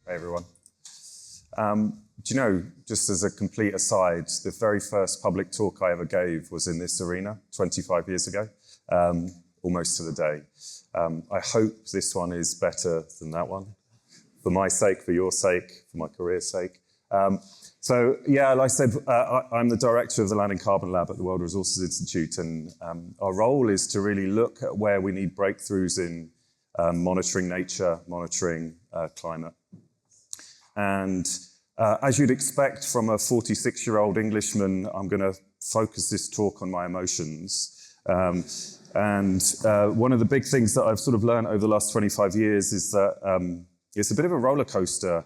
Hey everyone. Do you know, just as a complete aside, the very first public talk I ever gave was in this arena 25 years ago, almost to the day. I hope this one is better than that one, for my sake, for your sake, for my career's sake. So yeah, like I said, I'm the director of the Land and Carbon Lab at the World Resources Institute, and our role is to really look at where we need breakthroughs in monitoring nature, monitoring climate. And as you'd expect from a 46-year-old Englishman, I'm going to focus this talk on my emotions. One of the big things that I've sort of learned over the last 25 years is that it's a bit of a roller coaster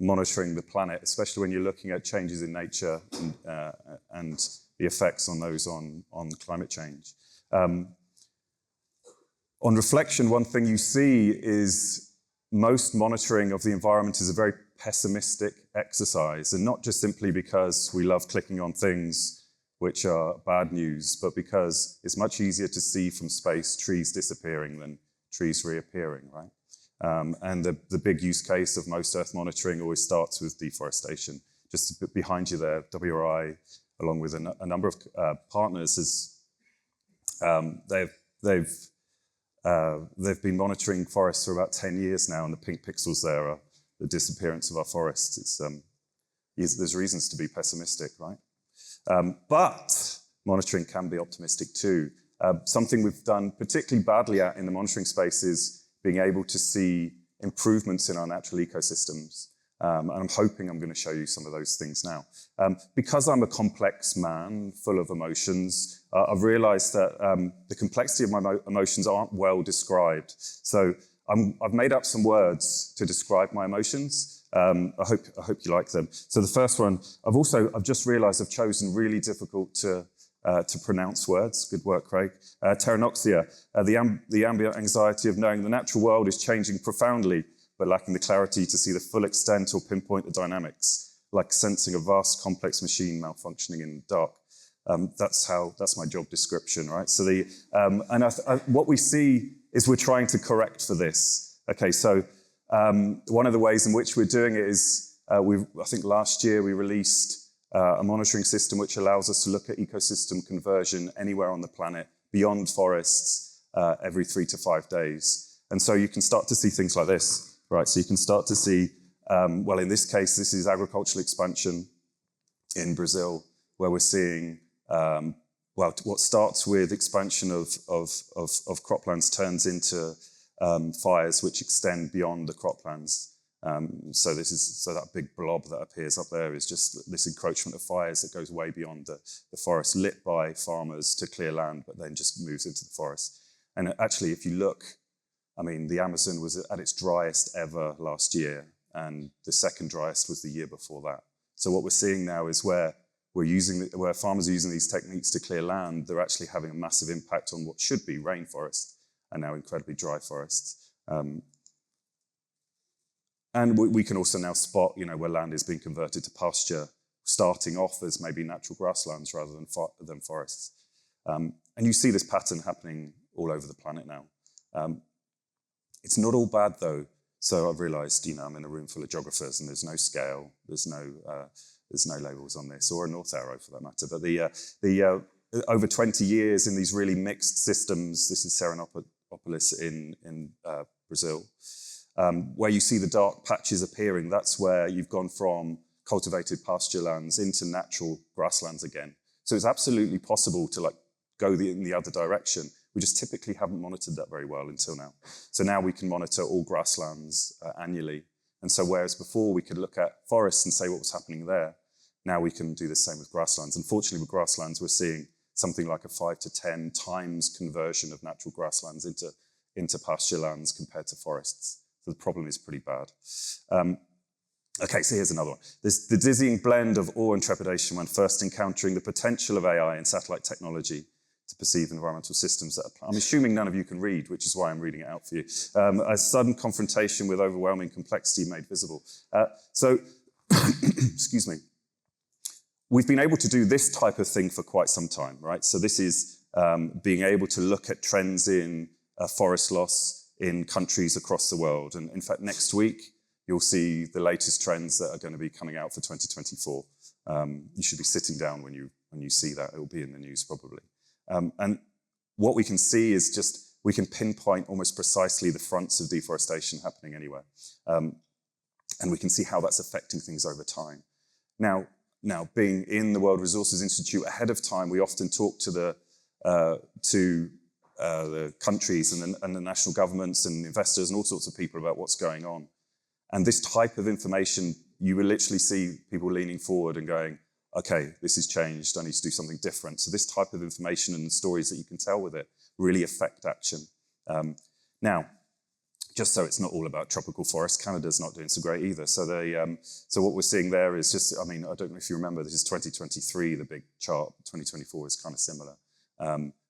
monitoring the planet, especially when you're looking at changes in nature and the effects on those on climate change. On reflection, one thing you see is most monitoring of the environment is a very pessimistic exercise, and not just simply because we love clicking on things which are bad news, but because it's much easier to see from space trees disappearing than trees reappearing, right? And the big use case of most Earth monitoring always starts with deforestation. Just behind you there, WRI, along with a number of partners, they've been monitoring forests for about 10 years now, and the pink pixels there are the disappearance of our forests. There's reasons to be pessimistic, right? But monitoring can be optimistic too. Something we've done particularly badly at in the monitoring space is being able to see improvements in our natural ecosystems. And I'm hoping I'm going to show you some of those things now. Because I'm a complex man full of emotions, I've realized that the complexity of my emotions aren't well described. So I've made up some words to describe my emotions. I hope you like them. So the first one, I've just realized I've chosen really difficult to pronounce words. Good work, Craig. Teranoxia, the ambient anxiety of knowing the natural world is changing profoundly, but lacking the clarity to see the full extent or pinpoint the dynamics, like sensing a vast, complex machine malfunctioning in the dark. That's my job description, right? So what we see is we're trying to correct for this. Okay, so one of the ways in which we're doing it is, I think last year we released a monitoring system which allows us to look at ecosystem conversion anywhere on the planet, beyond forests, every 3 to 5 days. And so you can start to see things like this, right? So you can start to see, well, in this case, this is agricultural expansion in Brazil, where we're seeing, what starts with expansion of croplands turns into fires which extend beyond the croplands. So that big blob that appears up there is just this encroachment of fires that goes way beyond the forest, lit by farmers to clear land, but then just moves into the forest. And actually, if you look, I mean, the Amazon was at its driest ever last year, and the second driest was the year before that. So what we're seeing now is where farmers are using these techniques to clear land, they're actually having a massive impact on what should be rainforest and now incredibly dry forests. And we can also now spot, where land is being converted to pasture, starting off as maybe natural grasslands rather than forests. And you see this pattern happening all over the planet now. It's not all bad though. So I've realized, I'm in a room full of geographers and there's no scale, there's no labels on this, or a north arrow for that matter. But over 20 years in these really mixed systems, this is Serenopolis in Brazil, where you see the dark patches appearing, that's where you've gone from cultivated pasture lands into natural grasslands again. So it's absolutely possible to go in the other direction. We just typically haven't monitored that very well until now. So now we can monitor all grasslands annually. And so whereas before we could look at forests and say what was happening there, now we can do the same with grasslands. Unfortunately, with grasslands, we're seeing something like a 5 to 10 times conversion of natural grasslands into pasture lands compared to forests. So the problem is pretty bad. Okay, so here's another one. There's the dizzying blend of awe and trepidation when first encountering the potential of AI and satellite technology to perceive environmental systems that apply. I'm assuming none of you can read, which is why I'm reading it out for you. A sudden confrontation with overwhelming complexity made visible. Excuse me. We've been able to do this type of thing for quite some time, right? So this is being able to look at trends in forest loss in countries across the world. And in fact, next week, you'll see the latest trends that are going to be coming out for 2024. You should be sitting down when you see that. It will be in the news probably. And what we can see is just, we can pinpoint almost precisely the fronts of deforestation happening anywhere. And we can see how that's affecting things over time. Now being in the World Resources Institute ahead of time, we often talk to the countries and the national governments and investors and all sorts of people about what's going on. And this type of information, you will literally see people leaning forward and going, okay, this has changed, I need to do something different. So this type of information and the stories that you can tell with it really affect action. Now, just so it's not all about tropical forests, Canada's not doing so great either. So so what we're seeing there is just, I mean, I don't know if you remember, this is 2023, the big chart. 2024 is kind of similar.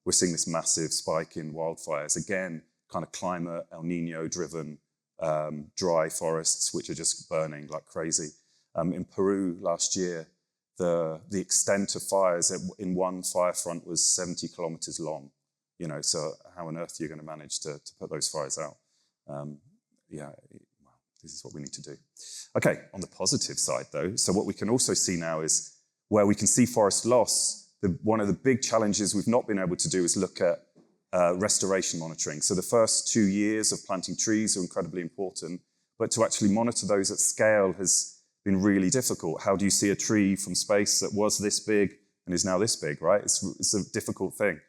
We're seeing this massive spike in wildfires. Again, kind of climate, El Nino driven, dry forests, which are just burning like crazy. In Peru last year, the extent of fires in one fire front was 70 kilometers long. You know, so how on earth are you going to manage to put those fires out? Yeah, well, this is what we need to do. Okay, on the positive side though, so what we can also see now is where we can see forest loss, one of the big challenges we've not been able to do is look at restoration monitoring. So the first 2 years of planting trees are incredibly important, but to actually monitor those at scale has been really difficult. How do you see a tree from space that was this big and is now this big, right? It's a difficult thing.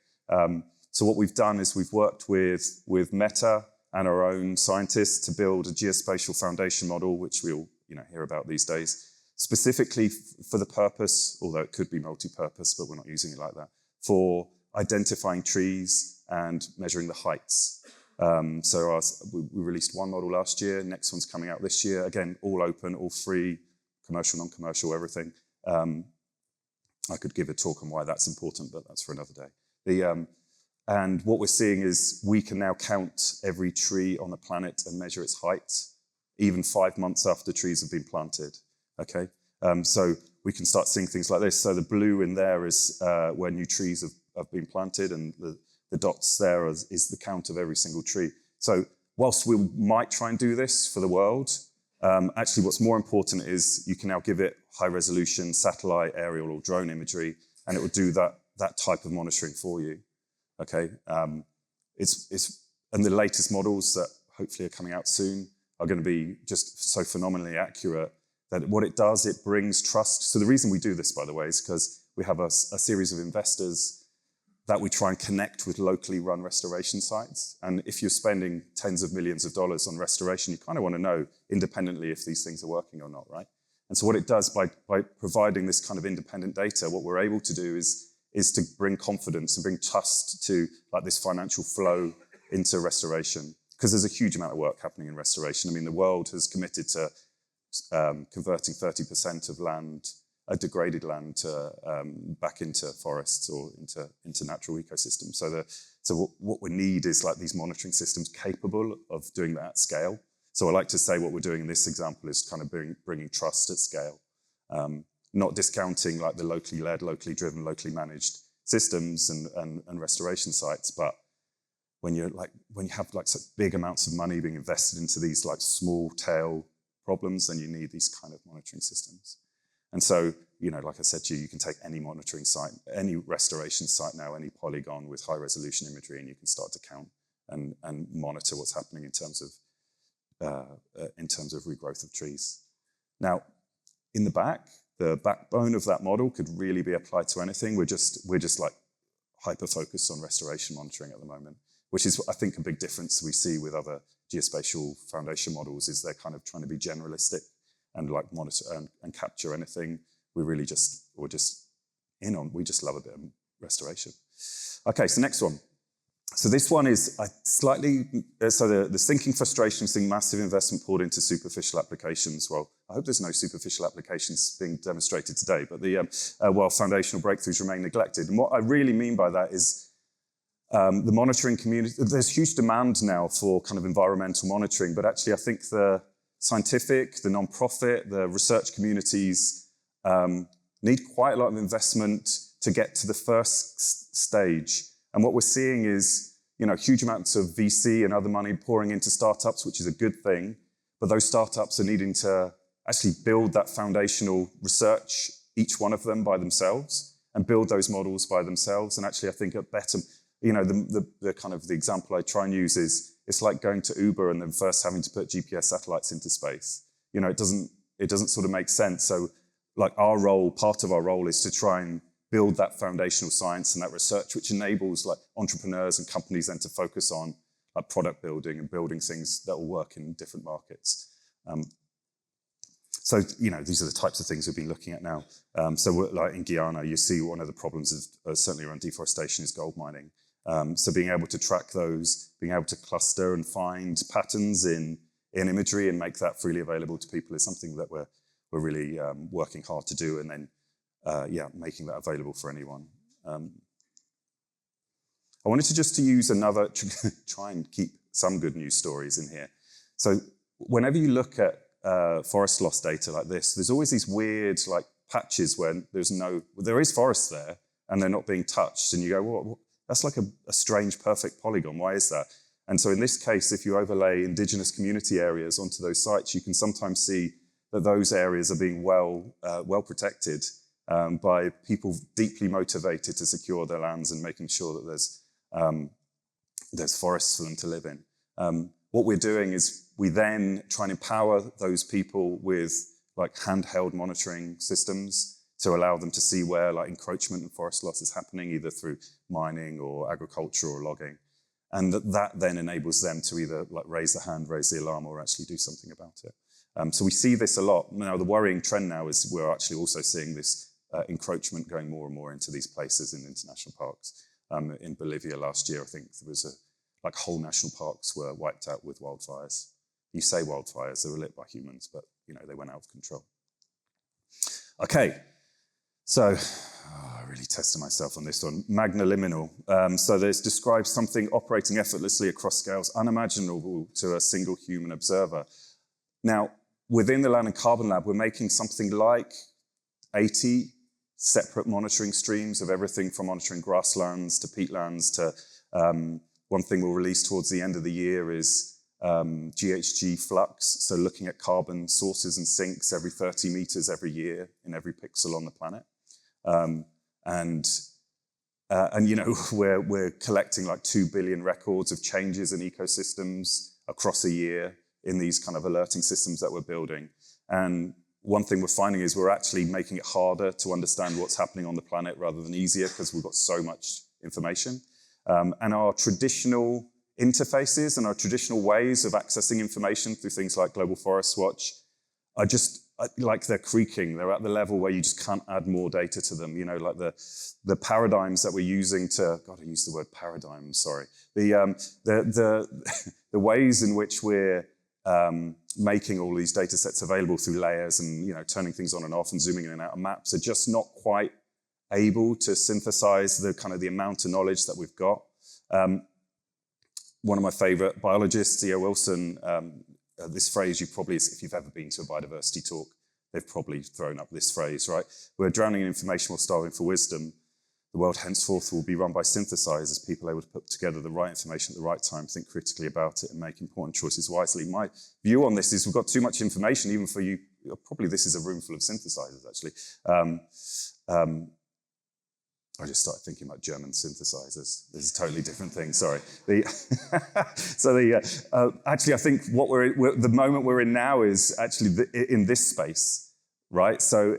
So what we've done is we've worked with Meta and our own scientists to build a geospatial foundation model, which we'll hear about these days, specifically for the purpose, although it could be multi-purpose, but we're not using it like that, for identifying trees and measuring the heights. So we released one model last year, next one's coming out this year. Again, all open, all free, commercial, non-commercial, everything. I could give a talk on why that's important, but that's for another day. And what we're seeing is we can now count every tree on the planet and measure its height, even 5 months after trees have been planted, okay? So we can start seeing things like this. So the blue in there is where new trees have been planted, and the dots there is the count of every single tree. So whilst we might try and do this for the world, actually what's more important is you can now give it high resolution satellite, aerial or drone imagery, and it will do that type of monitoring for you. Okay, and the latest models that hopefully are coming out soon are going to be just so phenomenally accurate that what it does, it brings trust. So the reason we do this, by the way, is because we have a series of investors that we try and connect with locally run restoration sites. And if you're spending tens of millions of dollars on restoration, you kind of want to know independently if these things are working or not, right? And so what it does by providing this kind of independent data, what we're able to do is to bring confidence and bring trust to like this financial flow into restoration, because there's a huge amount of work happening in restoration. I mean, the world has committed to converting 30% of land, degraded land, back into forests or into natural ecosystems. So what we need is like these monitoring systems capable of doing that at scale. So I like to say what we're doing in this example is kind of bringing trust at scale. Not discounting like the locally led, locally driven, locally managed systems and restoration sites, but when you have like such big amounts of money being invested into these like small tail problems, then you need these kind of monitoring systems. And so, like I said to you, you can take any monitoring site, any restoration site now, any polygon with high resolution imagery, and you can start to count and monitor what's happening in terms of regrowth of trees. Now, in the back, the backbone of that model could really be applied to anything. We're just like hyper-focused on restoration monitoring at the moment, which is, I think, a big difference we see with other geospatial foundation models is they're kind of trying to be generalistic and like monitor and capture anything. We just love a bit of restoration. Okay, so next one. So this one is the sinking frustration, seeing massive investment poured into superficial applications. Well, I hope there's no superficial applications being demonstrated today, but while foundational breakthroughs remain neglected. And what I really mean by that is the monitoring community, there's huge demand now for kind of environmental monitoring, but actually I think the scientific, the non-profit, the research communities need quite a lot of investment to get to the first stage. And what we're seeing is, huge amounts of VC and other money pouring into startups, which is a good thing. but those startups are needing to actually build that foundational research, each one of them by themselves, and build those models by themselves. And actually, I think at better, the kind of the example I try and use is, it's like going to Uber and then first having to put GPS satellites into space. It doesn't sort of make sense. So like part of our role is to try and build that foundational science and that research, which enables like entrepreneurs and companies then to focus on like product building and building things that will work in different markets. So, these are the types of things we've been looking at now. So like in Guyana, you see one of the problems of certainly around deforestation is gold mining. So being able to track those, being able to cluster and find patterns in imagery and make that freely available to people is something that we're really working hard to do, and then making that available for anyone. I wanted to use another, try and keep some good news stories in here. So whenever you look at forest loss data like this, there's always these weird like patches where there is forest there and they're not being touched, and you go, well, that's like a strange perfect polygon. Why is that? And so in this case, if you overlay indigenous community areas onto those sites, you can sometimes see that those areas are being well protected by people deeply motivated to secure their lands and making sure that there's forests for them to live in. What we're doing is we then try and empower those people with like handheld monitoring systems to allow them to see where like encroachment and forest loss is happening, either through mining or agriculture or logging. And that then enables them to either like raise the hand, raise the alarm, or actually do something about it. So we see this a lot. Now, the worrying trend now is we're actually also seeing this encroachment going more and more into these places in international parks. In Bolivia last year, I think there was whole national parks were wiped out with wildfires. You say wildfires, they were lit by humans, but they went out of control. Okay, so I really tested myself on this one. Magniliminal. So this describes something operating effortlessly across scales unimaginable to a single human observer. Now, within the Land and Carbon Lab, we're making something like 80 separate monitoring streams of everything from monitoring grasslands to peatlands to one thing we'll release towards the end of the year is GHG flux, so looking at carbon sources and sinks every 30 meters every year in every pixel on the planet. We're collecting like 2 billion records of changes in ecosystems across a year in these kind of alerting systems that we're building. And one thing we're finding is we're actually making it harder to understand what's happening on the planet rather than easier, because we've got so much information. And our traditional interfaces and our traditional ways of accessing information through things like Global Forest Watch are just like they're creaking. They're at the level where you just can't add more data to them. Like the paradigms that we're using to, God, I used the word paradigm, sorry. The ways in which we're making all these data sets available through layers and turning things on and off and zooming in and out of maps are just not quite able to synthesize the amount of knowledge that we've got. One of my favorite biologists, E.O. Wilson, this phrase if you've ever been to a biodiversity talk, they've probably thrown up this phrase, right? We're drowning in information while starving for wisdom. The world henceforth will be run by synthesizers, people able to put together the right information at the right time, think critically about it, and make important choices wisely. My view on this is we've got too much information, even for you. Probably this is a room full of synthesizers, actually. I just started thinking about German synthesizers. This is a totally different thing, sorry. Actually, I think the moment we're in now is actually in this space, right? So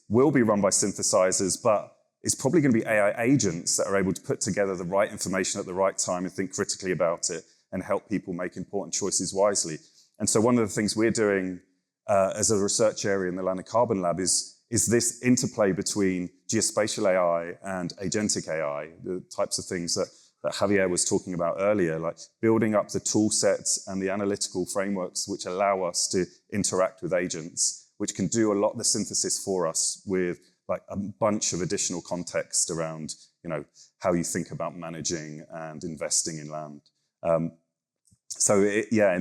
will be run by synthesizers, but it's probably going to be AI agents that are able to put together the right information at the right time and think critically about it and help people make important choices wisely. And so one of the things we're doing as a research area in the Land and Carbon Lab is this interplay between geospatial AI and agentic AI, the types of things that Javier was talking about earlier, like building up the tool sets and the analytical frameworks which allow us to interact with agents, which can do a lot of the synthesis for us with like a bunch of additional context around, how you think about managing and investing in land. In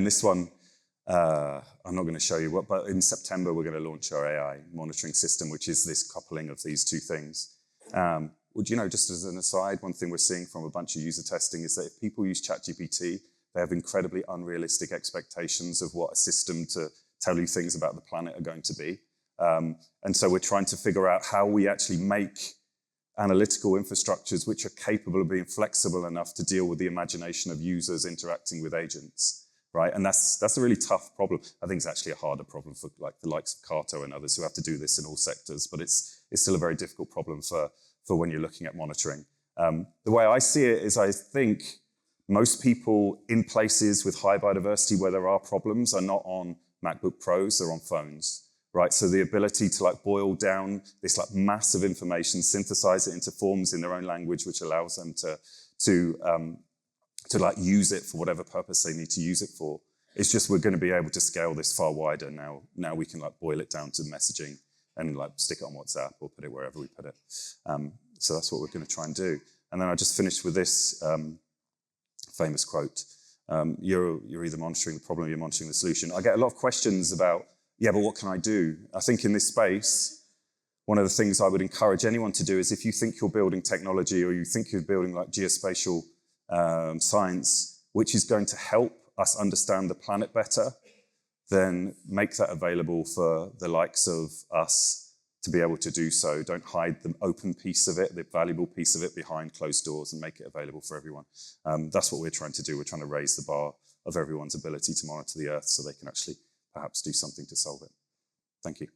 this one, I'm not going to show you what, but in September, we're going to launch our AI monitoring system, which is this coupling of these two things. Just as an aside, one thing we're seeing from a bunch of user testing is that if people use ChatGPT, They have incredibly unrealistic expectations of what a system to tell you things about the planet are going to be. And so we're trying to figure out how we actually make analytical infrastructures which are capable of being flexible enough to deal with the imagination of users interacting with agents, right? And that's a really tough problem. I think it's actually a harder problem for like the likes of Cato and others who have to do this in all sectors, but it's still a very difficult problem for when you're looking at monitoring. The way I see it is I think most people in places with high biodiversity where there are problems are not on MacBook Pros, they're on phones, right? So the ability to like boil down this like massive information, synthesize it into forms in their own language, which allows them to like use it for whatever purpose they need to use it for. It's just we're going to be able to scale this far wider now. Now we can like boil it down to messaging and like stick it on WhatsApp or put it wherever we put it. So that's what we're going to try and do. And then I just finished with this famous quote. You're either monitoring the problem or you're monitoring the solution. I get a lot of questions about, yeah, but what can I do? I think in this space, one of the things I would encourage anyone to do is if you think you're building technology or you think you're building like geospatial science, which is going to help us understand the planet better, then make that available for the likes of us to be able to do so. Don't hide the open piece of it, the valuable piece of it behind closed doors, and make it available for everyone. That's what we're trying to do. We're trying to raise the bar of everyone's ability to monitor the Earth so they can actually perhaps do something to solve it. Thank you.